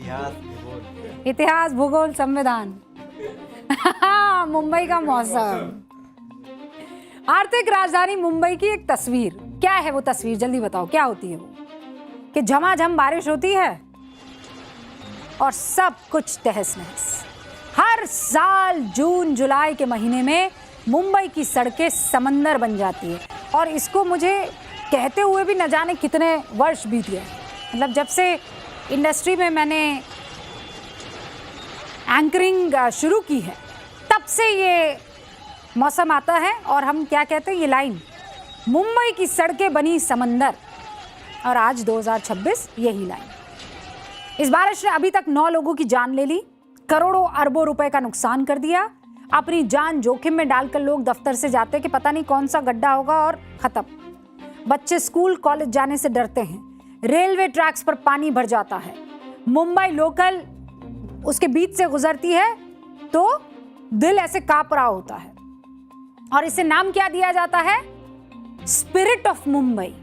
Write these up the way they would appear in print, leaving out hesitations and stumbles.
इतिहास, भूगोल, संविधान। मुंबई का मौसम। आर्थिक राजधानी मुंबई की एक तस्वीर। क्या है वो तस्वीर, जल्दी बताओ क्या होती है वो? कि झमाझम बारिश होती है और सब कुछ तहस नहस। हर साल जून जुलाई के महीने में मुंबई की सड़कें समंदर बन जाती है और इसको मुझे कहते हुए भी न जाने कितने वर्ष बीत गए। मतलब जब से इंडस्ट्री में मैंने एंकरिंग शुरू की है तब से ये मौसम आता है और हम क्या कहते हैं, ये लाइन, मुंबई की सड़कें बनी समंदर। और आज 2026 यही लाइन। इस बारिश ने अभी तक 9 लोगों की जान ले ली, करोड़ों अरबों रुपए का नुकसान कर दिया। अपनी जान जोखिम में डालकर लोग दफ्तर से जाते कि पता नहीं कौन सा गड्ढा होगा और खत्म। बच्चे स्कूल कॉलेज जाने से डरते हैं। रेलवे ट्रैक्स पर पानी भर जाता है। मुंबई लोकल उसके बीच से गुजरती है तो दिल ऐसे कांप रहा होता है और इसे नाम क्या दिया जाता है? Spirit of Mumbai.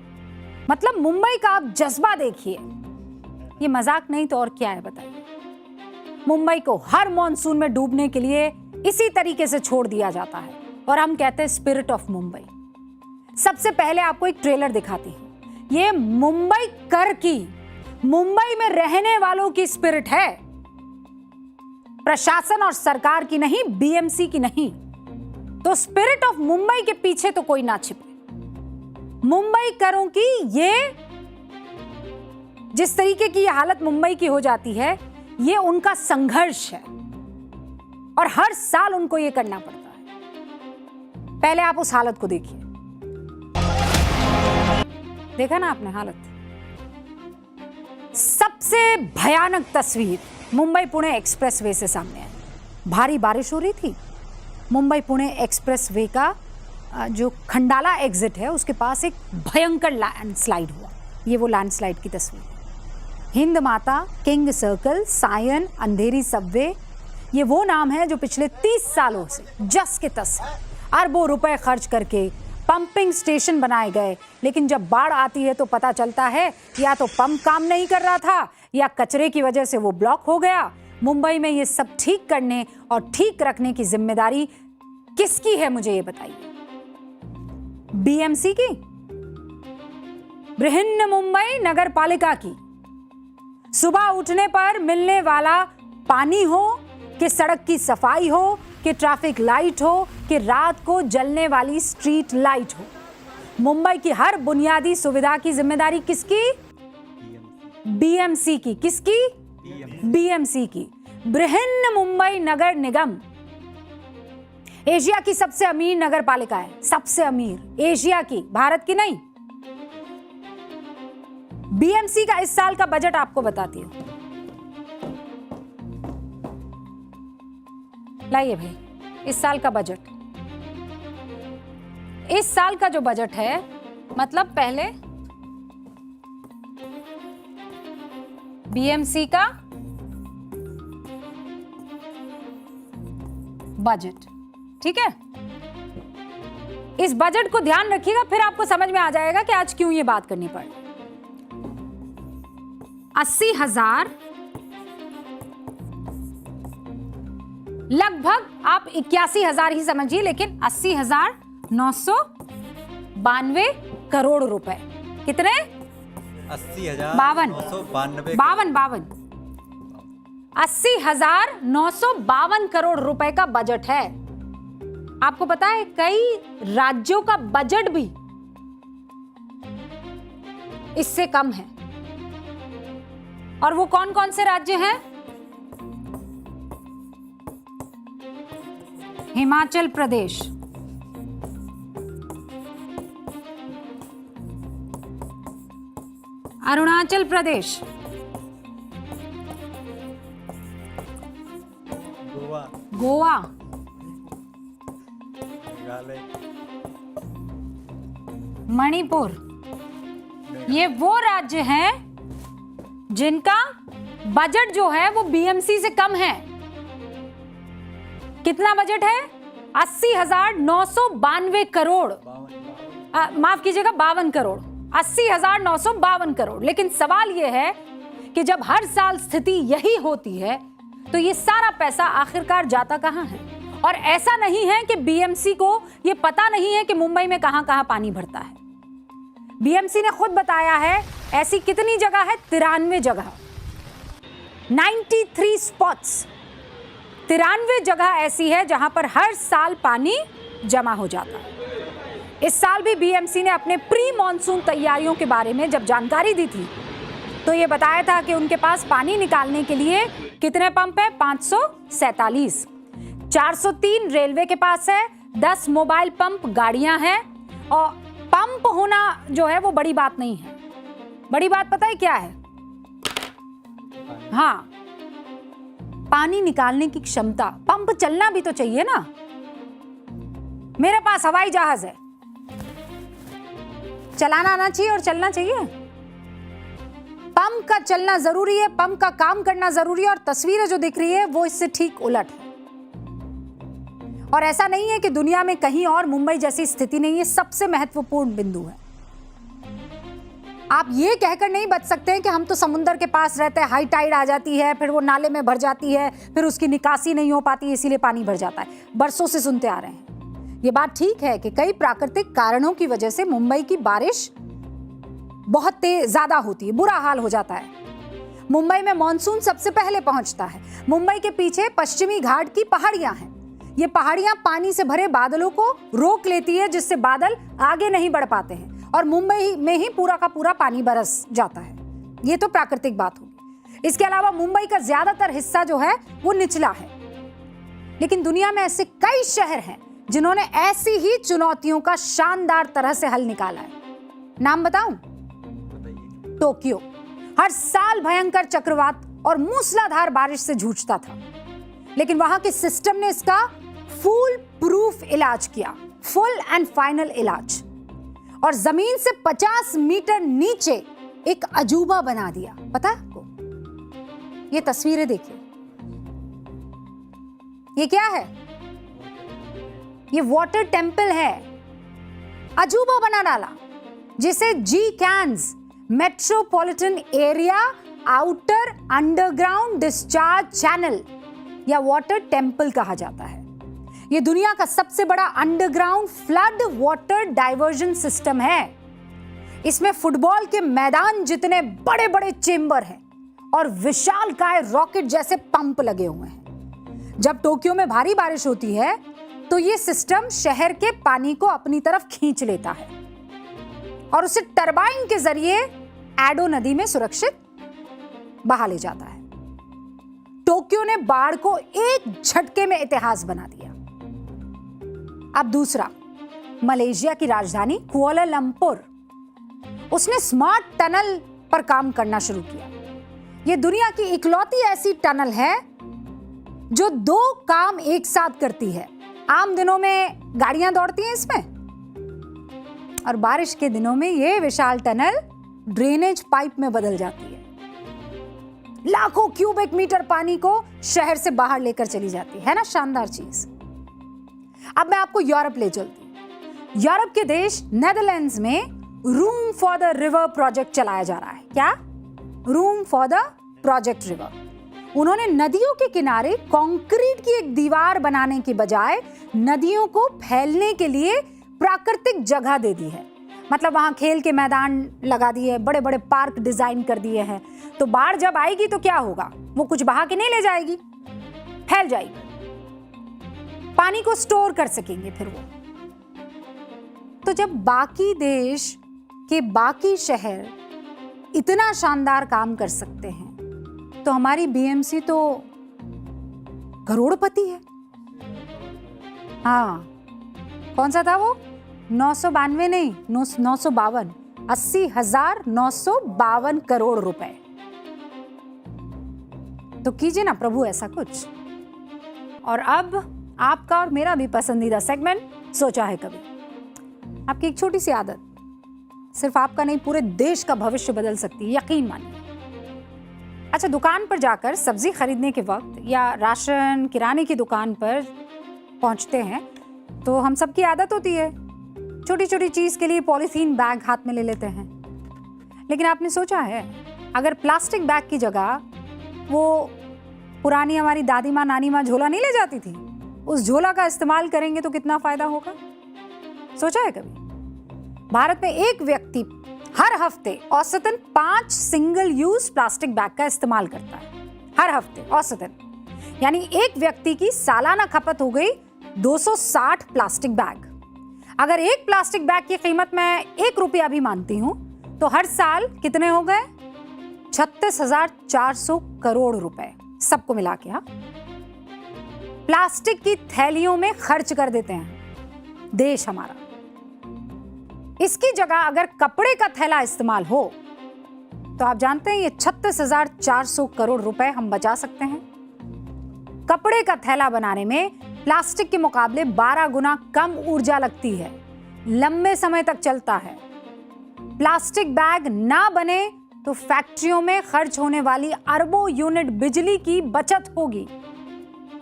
मतलब मुंबई का आप जज्बा देखिए। ये मजाक नहीं तो और क्या है बताइए। मुंबई को हर मॉनसून में डूबने के लिए इसी तरीके से छोड़ दिया जाता है और हम कहते हैं स्पिरिट ऑफ मुंबई। सबसे पहले आपको एक ट्रेलर दिखाती हूं। ये मुंबई कर की, मुंबई में रहने वालों की स्पिरिट है, प्रशासन और सरकार की नहीं, बीएमसी की नहीं। तो स्पिरिट ऑफ मुंबई के पीछे तो कोई ना छिपे। मुंबई करों की ये जिस तरीके की ये हालत मुंबई की हो जाती है, ये उनका संघर्ष है और हर साल उनको ये करना पड़ता है। पहले आप उस हालत को देखिए। देखा ना आपने हालत? सबसे भयानक तस्वीर मुंबई पुणे एक्सप्रेसवे से सामने आई। भारी बारिश हो रही थी। मुंबई पुणे एक्सप्रेसवे का जो खंडाला एग्जिट है उसके पास एक भयंकर लैंडस्लाइड हुआ। ये वो लैंडस्लाइड की तस्वीर है। हिंद माता, किंग सर्कल, सायन, अंधेरी सबवे, ये वो नाम है जो पिछले 30 सालों से जस के तस है। अरबों रुपए खर्च करके पंपिंग स्टेशन बनाए गए, लेकिन जब बाढ़ आती है तो पता चलता है या तो पंप काम नहीं कर रहा था या कचरे की वजह से वो ब्लॉक हो गया। मुंबई में ये सब ठीक करने और ठीक रखने की जिम्मेदारी किसकी है, मुझे ये बताइए? बीएमसी की? बृहन्न मुंबई नगर पालिका की? सुबह उठने पर मिलने वाला पानी हो कि सड़क की सफाई हो कि ट्रैफिक लाइट हो कि रात को जलने वाली स्ट्रीट लाइट हो, मुंबई की हर बुनियादी सुविधा की जिम्मेदारी किसकी? बीएमसी की। किसकी? बीएमसी की। बृहन्न मुंबई नगर निगम एशिया की सबसे अमीर नगर पालिका है। सबसे अमीर एशिया की, भारत की नहीं। बीएमसी का इस साल का बजट आपको बताती हूं। लाइए भाई, इस साल का बजट। इस साल का जो बजट है, मतलब पहले बीएमसी का बजट, ठीक है? इस बजट को ध्यान रखिएगा, फिर आपको समझ में आ जाएगा कि आज क्यों ये बात करनी पड़ी। 80,000, लगभग आप 81,000 ही समझिए, लेकिन 80,992 करोड़ रुपए। कितने? 80,952 करोड़ रुपए का बजट है। आपको पता है कई राज्यों का बजट भी इससे कम है। और वो कौन कौन से राज्य हैं? हिमाचल प्रदेश, अरुणाचल प्रदेश, गोवा, मणिपुर। ये वो राज्य हैं जिनका बजट जो है वो बीएमसी से कम है। कितना बजट है? 80,992 करोड़, माफ कीजिएगा 52 करोड़, 80,952 करोड़। लेकिन सवाल यह है कि जब हर साल स्थिति यही होती है तो ये सारा पैसा आखिरकार जाता कहां है? और ऐसा नहीं है कि बीएमसी को ये पता नहीं है कि मुंबई में कहां कहां पानी भरता है। बीएमसी ने खुद बताया है ऐसी कितनी जगह है, 93 जगह, 93 स्पॉट्स, 93 जगह ऐसी है जहां पर हर साल पानी जमा हो जाता है। इस साल भी बीएमसी ने अपने प्री मॉनसून तैयारियों के बारे में जब जानकारी दी थी तो ये बताया था कि उनके पास पानी निकालने के लिए कितने पंप है? 547, 403 रेलवे के पास है, 10 मोबाइल पंप गाड़ियां हैं। और पंप होना जो है वो बड़ी बात नहीं है, बड़ी बात पता है क्या है? हाँ, पानी निकालने की क्षमता। पंप चलना भी तो चाहिए ना। मेरे पास हवाई जहाज है, चलाना आना चाहिए और चलना चाहिए। पंप का चलना जरूरी है, पंप का काम करना जरूरी है। और तस्वीरें जो दिख रही है वो इससे ठीक उलट है। और ऐसा नहीं है कि दुनिया में कहीं और मुंबई जैसी स्थिति नहीं है, सबसे महत्वपूर्ण बिंदु है। आप ये कहकर नहीं बच सकते हैं कि हम तो समुद्र के पास रहते हैं, हाई टाइड आ जाती है, फिर वो नाले में भर जाती है, फिर उसकी निकासी नहीं हो पाती, इसीलिए पानी भर जाता है। बरसों से सुनते आ रहे हैं। ये बात ठीक है कि कई प्राकृतिक कारणों की वजह से मुंबई की बारिश बहुत ज्यादा होती है, बुरा हाल हो जाता है। मुंबई में मॉनसून सबसे पहले पहुंचता है। मुंबई के पीछे पश्चिमी घाट की पहाड़ियां हैं। ये पहाड़ियां पानी से भरे बादलों को रोक लेती है, जिससे बादल आगे नहीं बढ़ पाते हैं और मुंबई में ही पूरा का पूरा पानी बरस जाता है। ये तो प्राकृतिक बात होगी। इसके अलावा मुंबई का ज्यादातर हिस्सा जो है वो निचला है। लेकिन दुनिया में ऐसे कई शहर हैं जिन्होंने ऐसी ही चुनौतियों का शानदार तरह से हल निकाला है। नाम बताऊं? टोक्यो हर साल भयंकर चक्रवात और मूसलाधार बारिश से जूझता था, लेकिन वहां के सिस्टम ने इसका फुल प्रूफ इलाज किया, फुल एंड फाइनल इलाज, और जमीन से 50 मीटर नीचे एक अजूबा बना दिया। पता है आपको? ये तस्वीरें देखिए, ये क्या है? ये वाटर टेंपल है। अजूबा बना डाला जिसे GCANS, metropolitan area outer underground discharge channel या वाटर टेंपल कहा जाता है। यह दुनिया का सबसे बड़ा underground flood water diversion system है। इसमें फुटबॉल के मैदान जितने बड़े बड़े चेंबर हैं और विशालकाय रॉकेट जैसे पंप लगे हुए हैं। जब टोक्यो में भारी बारिश होती है तो यह सिस्टम शहर के पानी को अपनी तरफ खींच लेता है और उसे टरबाइन के जरिए एडो नदी में सुरक्षित बहा ले जाता है। टोक्यो ने बाढ़ को एक झटके में इतिहास बना दिया। अब दूसरा, मलेशिया की राजधानी कुआलालंपुर, उसने स्मार्ट टनल पर काम करना शुरू किया। यह दुनिया की इकलौती ऐसी टनल है जो 2 काम एक साथ करती है। आम दिनों में गाड़ियां दौड़ती हैं इसमें, और बारिश के दिनों में यह विशाल टनल ड्रेनेज पाइप में बदल जाती है। लाखों क्यूबिक मीटर पानी को शहर से बाहर लेकर चली जाती है ना? शानदार चीज। अब मैं आपको यूरोप ले चलती हूं। यूरोप के देश नेदरलैंड्स में room for the river project चलाया जा रहा है। क्या? Room for the project river. उन्होंने नदियों के किनारे कंक्रीट की एक दीवार बनाने के बजाय नदियों को फैलने के लिए प्राकृतिक जगह दे दी है। मतलब वहां खेल के मैदान लगा दिए, बड़े बड़े पार्क डिजाइन कर दिए हैं। तो बाढ़ जब आएगी तो क्या होगा? वो कुछ बहा के नहीं ले जाएगी, फैल जाएगी, पानी को स्टोर कर सकेंगे फिर वो। तो जब बाकी देश के बाकी शहर इतना शानदार काम कर सकते हैं तो हमारी बीएमसी तो करोड़पति है। हाँ, कौन सा था वो? 992 नहीं, 952, 80,952 करोड़ रुपए। तो कीजिए ना प्रभु ऐसा कुछ। और अब आपका और मेरा भी पसंदीदा सेगमेंट, सोचा है कभी। आपकी एक छोटी सी आदत सिर्फ आपका नहीं, पूरे देश का भविष्य बदल सकती है, यकीन मानिए। अच्छा, दुकान पर जाकर सब्जी खरीदने के वक्त या राशन किराने की दुकान पर पहुंचते हैं तो हम सबकी आदत होती है छोटी छोटी चीज के लिए पॉलीथीन बैग हाथ में ले लेते हैं। लेकिन आपने सोचा है अगर प्लास्टिक बैग की जगह वो पुरानी हमारी दादी माँ नानी माँ झोला नहीं ले जाती थी, उस झोला का इस्तेमाल करेंगे तो कितना फायदा होगा? सोचा है कभी? भारत में एक व्यक्ति हर हफ्ते औसतन 5 सिंगल यूज प्लास्टिक बैग का इस्तेमाल करता है, हर हफ्ते औसतन। यानी एक व्यक्ति की सालाना खपत हो गई 260 प्लास्टिक बैग। अगर एक प्लास्टिक बैग की कीमत मैं 1 रुपया भी मानती हूं तो हर साल कितने हो गए? 36,400 करोड़ रुपए सबको मिला के। हाँ, प्लास्टिक की थैलियों में खर्च कर देते हैं देश हमारा। इसकी जगह अगर कपड़े का थैला इस्तेमाल हो तो आप जानते हैं ये 36,400 करोड़ रुपए हम बचा सकते हैं। कपड़े का थैला बनाने में प्लास्टिक के मुकाबले 12 गुना कम ऊर्जा लगती है, लंबे समय तक चलता है। प्लास्टिक बैग ना बने तो फैक्ट्रियों में खर्च होने वाली अरबों यूनिट बिजली की बचत होगी।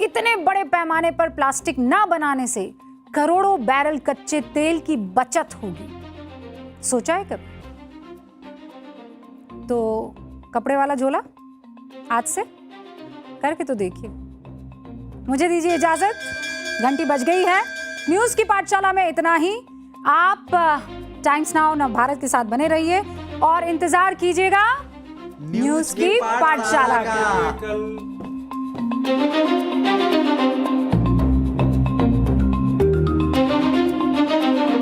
इतने बड़े पैमाने पर प्लास्टिक ना बनाने से करोड़ों बैरल कच्चे तेल की बचत होगी। सोचा है कभी? तो कपड़े वाला झोला आज से करके तो देखिए। मुझे दीजिए इजाजत, घंटी बज गई है। न्यूज की पाठशाला में इतना ही। आप टाइम्स नाउ न भारत के साथ बने रहिए और इंतजार कीजिएगा न्यूज की पाठशाला का।